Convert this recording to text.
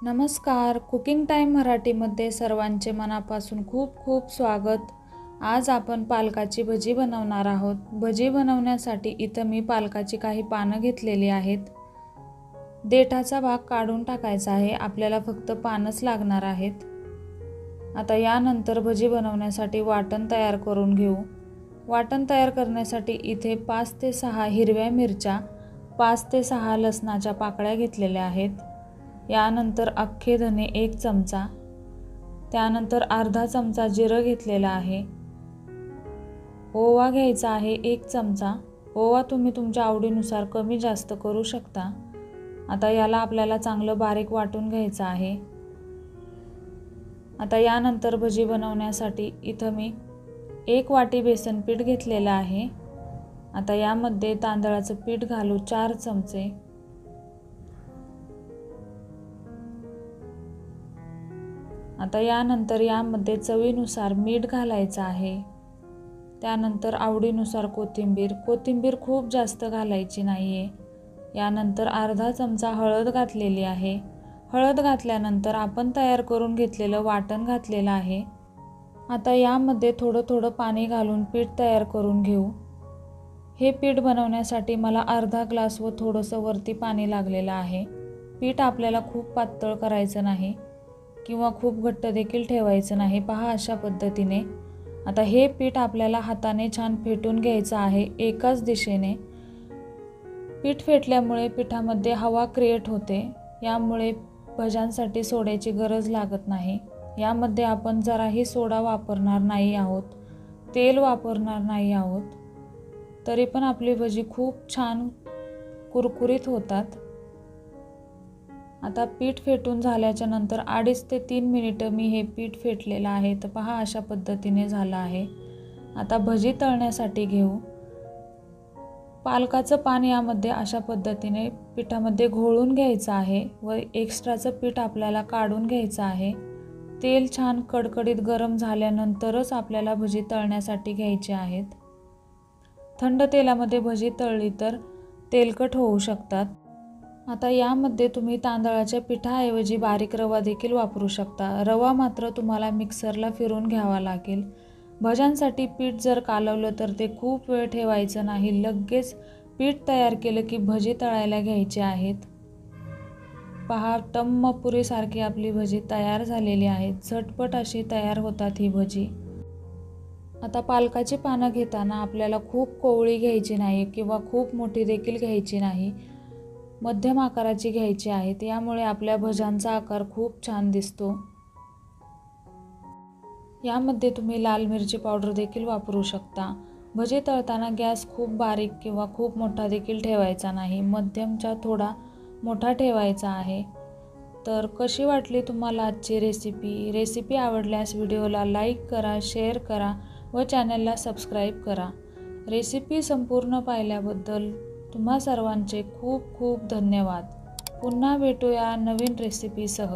नमस्कार, cooking time मराठीमध्ये सर्वांचे मनापासून खूप खूप स्वागत। आज आपण पालकाची भजी बनवणार आहोत। भजी बनवण्यासाठी इथं मी पालकाची काही पानं घेतलेली आहेत। देठाचा भाग काढून टाकायचा आहे, आपल्याला फक्त पानच लागणार आहेत। आता यानंतर भजी बनवण्यासाठी वाटण तयार करून घेऊ। वाटण तयार करण्यासाठी इथे 5 ते 6 हिरव्या मिरच्या, 5 ते 6 लसणाच्या पाकळ्या घेतलेल्या आहेत। यानंतर अख्खे धने 1 चमचा, त्यानंतर अर्धा चमचा जिरं घेतलेला आहे। ओवा घ्यायचा आहे 1 चमचा। ओवा तुम्ही तुमच्या आवडीनुसार कमी जास्त करू शकता। आता याला आपल्याला चांगलं बारीक वाटून घ्यायचं आहे। आता यानंतर भजी बनवण्यासाठी इथं मी 1 वाटी बेसन पीठ घेतलेलं आहे। आता यामध्ये तांदळाचं पीठ घालू 4 चमचे। आता यानंतर यामध्ये चवीनुसार मीठ घालायचं आहे। त्यानंतर आवडीनुसार कोथिंबीर खूप जास्त घालायची नाहीये। यानंतर अर्धा चमचा हळद घातलेली आहे। हळद घातल्यानंतर आपण तयार करून घेतलेलं वाटण घातलेलं आहे। आता यामध्ये थोडं थोडं पाणी घालून पीठ तयार करून घेऊ। हे पीठ बनवण्यासाठी मला अर्धा ग्लास व थोडंसं वरती पाणी लागलेलं आहे। पीठ आपल्याला खूप पातळ करायचं नाही किंवा खूप घट्ट देखील ठेवायचं नाही। पहा अशा पद्धतीने। आता हे पीठ आपल्याला हाताने छान फेटून घ्यायचं आहे एकाच दिशेने। पीठ फेटल्यामुळे पिठामध्ये हवा क्रिएट होते, यामुळे भज्यांसाठी सोड्याची गरज लागत नाही। यामध्ये आपण जराही सोडा वापरणार नाही आहोत, तेल वापरणार नाही आहोत, तरी पण आपली भजी खूप छान कुरकुरीत होतात। आता पीठ फेटून झाल्याच्या नंतर 2.5 ते 3 मिनिटं मी हे पीठ फेटलेलं आहे। तर पहा अशा पद्धतीने झालं आहे। आता भजी तळण्यासाठी घेऊ। पालकाचं पान यामध्ये अशा पद्धतीने पिठामध्ये घोळून घ्यायचं आहे व एक्स्ट्राचं पीठ आपल्याला काढून घ्यायचं आहे। तेल छान कडकडीत गरम झाल्यानंतरच आपल्याला भजी तळण्यासाठी घ्यायची आहेत। थंड तेलामध्ये भजी तळली तर तेलकट होऊ शकतात। आता यामध्ये तुम्ही तांदळाच्या पिठाऐवजी बारीक रवा देखील वापरू शकता। रवा मात्र तुम्हाला मिक्सरला फिरून घ्यावा लागेल। भज्यांसाठी पीठ जर कालवलं तर ते खूप वेळ ठेवायचं नाही, लगेच पीठ तयार केलं की भजी तळायला घ्यायची आहेत। पहा टम्म पुरीसारखी आपली भजी तयार झालेली आहे। झटपट अशी तयार होतात ही भजी। आता पालकाची पानं घेताना आपल्याला खूप कोवळी घ्यायची नाही किंवा खूप मोठी देखील घ्यायची नाही, मध्यम आकाराची घ्यायची आहेत। यामुळे आपल्या भज्यांचा आकार खूप छान दिसतो। यामध्ये तुम्ही लाल मिरची पावडर देखील वापरू शकता। भजी तळताना गॅस खूप बारीक किंवा खूप मोठा देखील ठेवायचा नाही, मध्यमच्या थोडा मोठा ठेवायचा आहे। तर कशी वाटली तुम्हाला आजची रेसिपी आवडल्यास व्हिडिओला लाईक करा, शेअर करा व चॅनलला सबस्क्राईब करा। रेसिपी संपूर्ण पाहिल्याबद्दल तुम्हा सर्वांचे खूप खूप धन्यवाद। पुन्हा भेटूया नवीन रेसिपीसह।